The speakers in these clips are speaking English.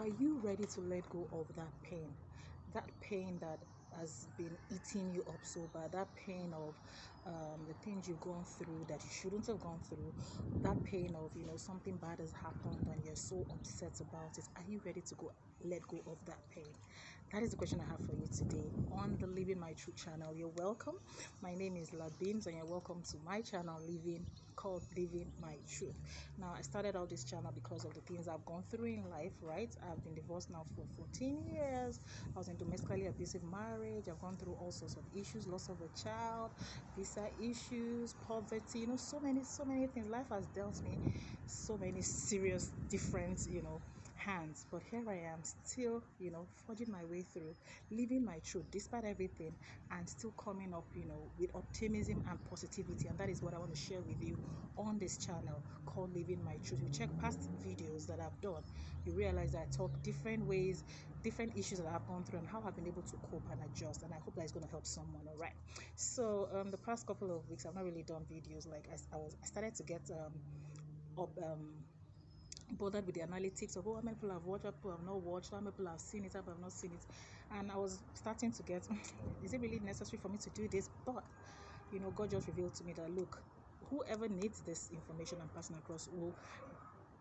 Are you ready to let go of that pain? That pain that has been eating you up so bad, that pain of the things you've gone through that you shouldn't have gone through, that pain of, something bad has happened and you're so upset about it. Are you ready to let go of that pain? That is the question I have for you today on the Living My Truth channel. You're welcome. My name is Labins and you're welcome to my channel called Living My Truth. Now, I started out this channel because of the things I've gone through in life, right? I've been divorced now for 14 years. I was in domestically abusive marriage. I've gone through all sorts of issues, loss of a child, visa issues, poverty, so many things. Life has dealt me so many serious, different, hands. But here I am still, forging my way through, living my truth despite everything, and still coming up, with optimism and positivity. And that is what I want to share with you on this channel called Living My Truth. You check past videos that I've done, you realize that I talk different ways, different issues that I've gone through, and how I've been able to cope and adjust. And I hope that is going to help someone. All right. So the past couple of weeks, I've not really done videos. Like I started to get bothered with the analytics of how many people have watched, how people have not watched, how many people have seen it, how people have not seen it. And I was starting to get, is it really necessary for me to do this? But God just revealed to me that, look, whoever needs this information I'm passing across will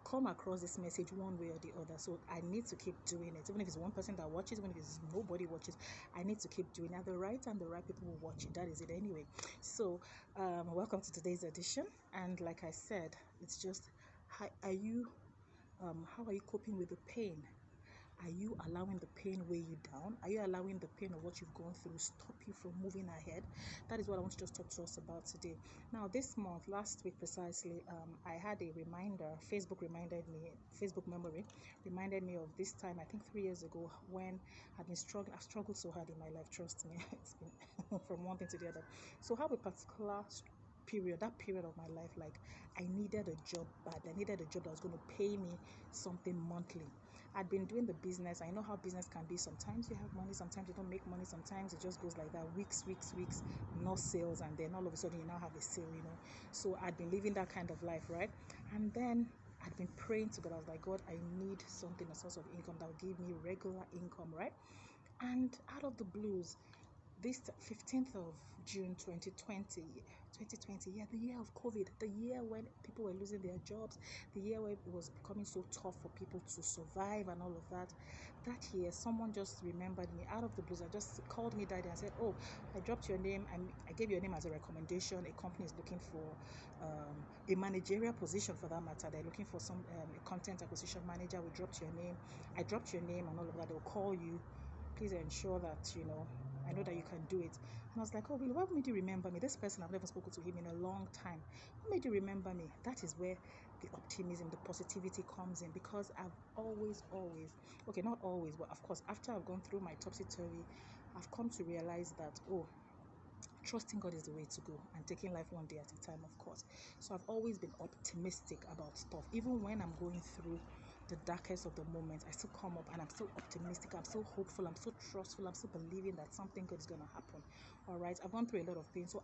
come across this message one way or the other. So I need to keep doing it. Even if it's one person that watches, even if it's nobody watches, I need to keep doing it. The right time, the right people will watch it. That is it anyway. So welcome to today's edition. And like I said, it's just, how are you coping with the pain? Are you allowing the pain weigh you down? Are you allowing the pain of what you've gone through stop you from moving ahead? That is what I want to just talk to us about today. Now, this month, last week precisely, I had a reminder. Facebook memory reminded me of this time, I think 3 years ago, when I've struggled so hard in my life. Trust me, it's been from one thing to the other. So how a particular that period of my life, like I needed a job bad. I needed a job that was going to pay me something monthly. I'd been doing the business. I know how business can be. Sometimes you have money, sometimes you don't make money, sometimes it just goes like that, weeks, no sales, and then all of a sudden you now have a sale, So I'd been living that kind of life, right? And then I'd been praying to God. I was like, God, I need something, a source of income that will give me regular income, right? And out of the blues, this 15th of June 2020, yeah, the year of COVID, the year when people were losing their jobs, the year where it was becoming so tough for people to survive and all of that. That year, someone just remembered me out of the blues. I just called me that day and said, oh, I dropped your name. I gave your name as a recommendation. A company is looking for a managerial position, for that matter. They're looking for a content acquisition manager. We dropped your name. I dropped your name and all of that. They'll call you. Please ensure that, I know that you can do it. And I was like, oh, really? What made you remember me? This person, I've never spoken to him in a long time. What made you remember me? That is where the optimism, the positivity comes in, because I've always, okay, not always, but of course, after I've gone through my topsy-turvy, I've come to realize that, trusting God is the way to go, and taking life one day at a time, of course. So I've always been optimistic about stuff. Even when I'm going through the darkest of the moments, I still come up and I'm still optimistic, I'm still hopeful, I'm still trustful, I'm still believing that something good is going to happen. All right, I've gone through a lot of pain, so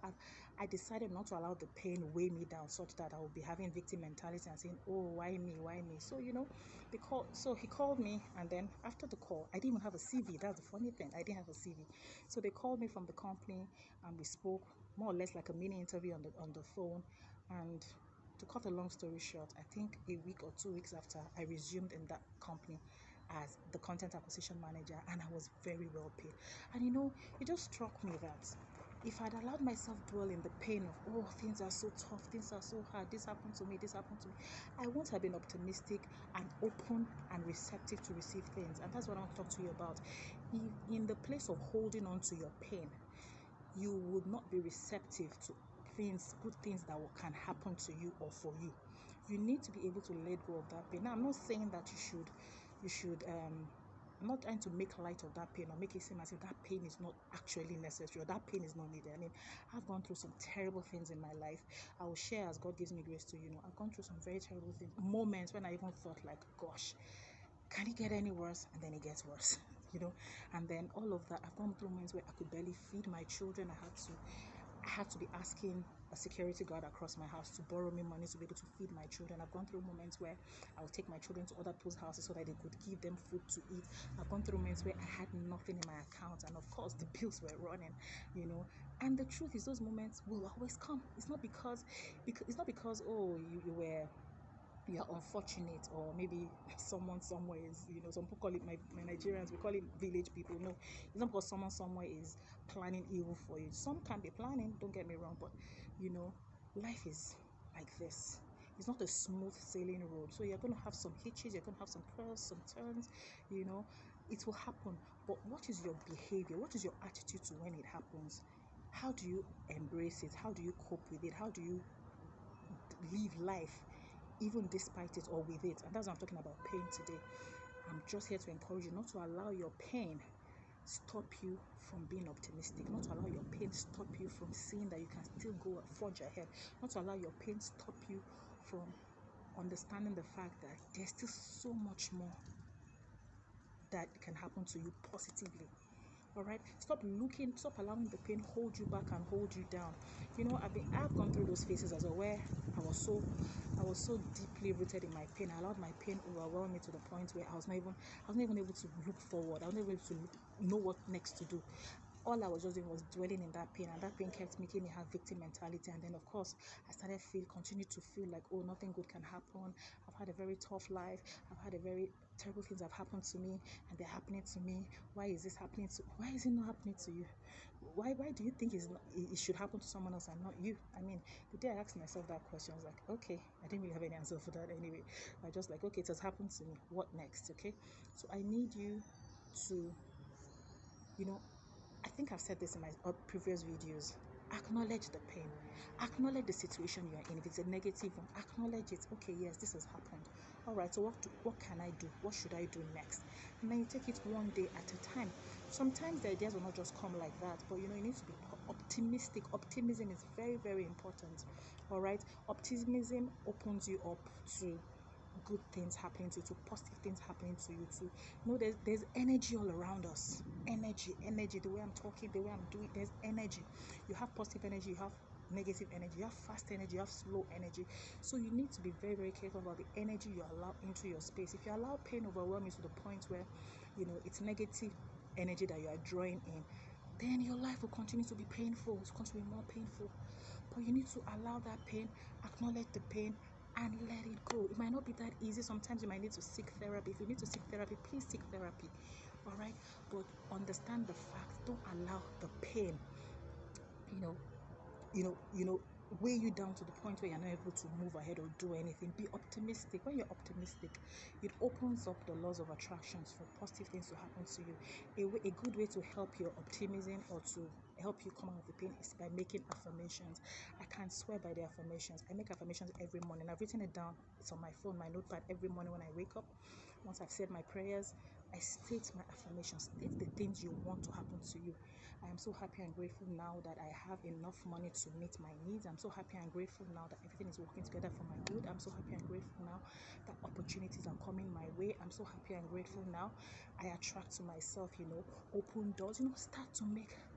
I decided not to allow the pain weigh me down such that I will be having victim mentality and saying, oh, why me? So he called me, and then after the call, I didn't even have a CV. That's the funny thing, I didn't have a CV. So they called me from the company and we spoke more or less like a mini interview on the phone. And to cut a long story short, I think a week or 2 weeks after, I resumed in that company as the content acquisition manager, and I was very well paid. And it just struck me that if I'd allowed myself dwell in the pain of, oh, things are so tough, things are so hard, this happened to me, I won't have been optimistic and open and receptive to receive things. And that's what I want to talk to you about. In the place of holding on to your pain, you would not be receptive to good things that can happen to you or for you. You need to be able to let go of that pain. Now, I'm not saying that you should I'm not trying to make light of that pain or make it seem as if that pain is not actually necessary or that pain is not needed. I mean, I've gone through some terrible things in my life. I will share as God gives me grace to, I've gone through some very terrible things, moments when I even thought like, gosh, can it get any worse? And then it gets worse, and then all of that. I've gone through moments where I could barely feed my children. I had to I had to be asking a security guard across my house to borrow me money to be able to feed my children. I've gone through moments where I would take my children to other people's houses so that they could give them food to eat. I've gone through moments where I had nothing in my account, and of course the bills were running, you know. And the truth is, those moments will always come. It's not because oh, you're unfortunate, or maybe someone somewhere is, some people call it, my Nigerians, we call it village people. No, it's not because someone somewhere is planning evil for you. Some can be planning, don't get me wrong, but life is like this. It's not a smooth sailing road. So you're going to have some hitches, you're going to have some curves, some turns, it will happen. But what is your behavior? What is your attitude to when it happens? How do you embrace it? How do you cope with it? How do you live life even despite it or with it? And that's what I'm talking about, pain today. I'm just here to encourage you not to allow your pain stop you from being optimistic, not to allow your pain stop you from seeing that you can still go forge ahead, not to allow your pain stop you from understanding the fact that there's still so much more that can happen to you positively. All right, stop allowing the pain hold you back and hold you down. I've gone through those phases as well, where I was so deeply rooted in my pain. I allowed my pain overwhelm me to the point where I was not even able to look forward. I was not able to know what next to do. All I was just doing was dwelling in that pain, and that pain kept making me have victim mentality. And then, of course, I continued to feel like, oh, nothing good can happen. I've had a very tough life. I've had a very terrible things have happened to me, and they're happening to me. Why is it not happening to you? Why do you think it should happen to someone else and not you? I mean, the day I asked myself that question, I was like, okay, I didn't really have any answer for that anyway. I just like, okay, it has happened to me. What next? Okay, so I need you to, I think I've said this in my previous videos. Acknowledge the pain. Acknowledge the situation you're in. If it's a negative one, acknowledge it. Okay, yes, this has happened. All right, so what can I do? What should I do next? And then you take it one day at a time. Sometimes the ideas will not just come like that, but you need to be optimistic. Optimism is very, very important. All right, optimism opens you up to good things happening to you, to positive things happening to you, to there's energy all around us. Energy, the way I'm talking, the way I'm doing, there's energy. You have positive energy, you have negative energy, you have fast energy, you have slow energy. So you need to be very, very careful about the energy you allow into your space. If you allow pain overwhelm you to the point where it's negative energy that you are drawing in, then your life will continue to be painful. It's going to be more painful. But you need to allow that pain, acknowledge the pain, and let it go. It might not be that easy. Sometimes you might need to seek therapy. If you need to seek therapy, please seek therapy. All right, but understand the fact. Don't allow the pain, weigh you down to the point where you're not able to move ahead or do anything. Be optimistic. When you're optimistic, it opens up the laws of attractions for positive things to happen to you. A good way to help your optimism or to help you come out of the pain is by making affirmations. I can swear by the affirmations. I make affirmations every morning. I've written it down. It's on my phone, my notepad, every morning when I wake up. Once I've said my prayers, I state my affirmations. State the things you want to happen to you. I am so happy and grateful now that I have enough money to meet my needs. I'm so happy and grateful now that everything is working together for my good. I'm so happy and grateful now that opportunities are coming my way. I'm so happy and grateful now. I attract to myself, open doors. Start to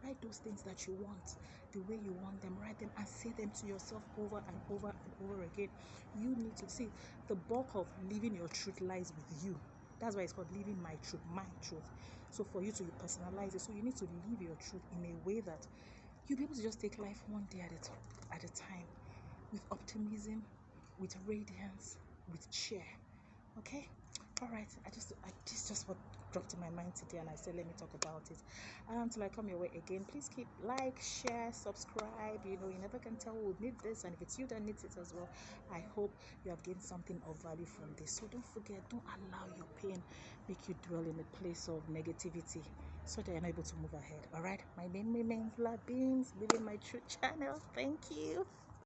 write those things that you want, the way you want them. Write them and say them to yourself over and over and over again. You need to see the bulk of living your truth lies with you. That's why it's called living my truth. So for you to personalize it, so you need to live your truth in a way that you'll be able to just take life one day at a time, with optimism, with radiance, with cheer. Okay? All right. This is just what dropped in my mind today, and I said, let me talk about it. Until I come your way again, please keep share, subscribe. You never can tell who would need this, and if it's you that needs it as well, I hope you have gained something of value from this. So don't forget, don't allow your pain make you dwell in a place of negativity, so that you're not able to move ahead. All right. My name remains La Beans, Living My Truth channel. Thank you.